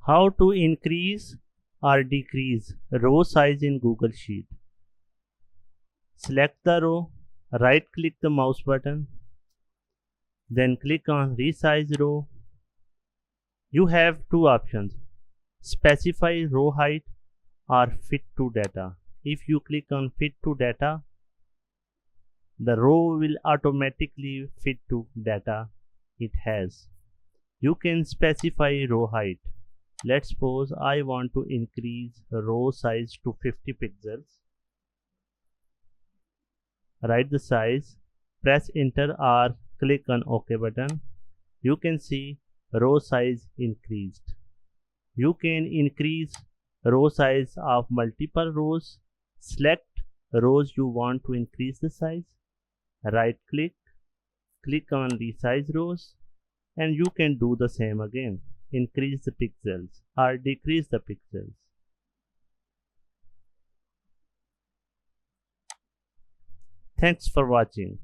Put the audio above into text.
How to increase or decrease row size in Google Sheet. Select the row, right click the mouse button, then click on resize row. You have two options, specify row height or fit to data. If you click on fit to data, the row will automatically fit to data it has. You can specify row height. Let's suppose I want to increase row size to 50 pixels. Write the size, press enter or click on OK button. You can see row size increased. You can increase row size of multiple rows. Select rows you want to increase the size. Right click, click on resize rows, and you can do the same again. Increase the pixels or decrease the pixels. Thanks for watching.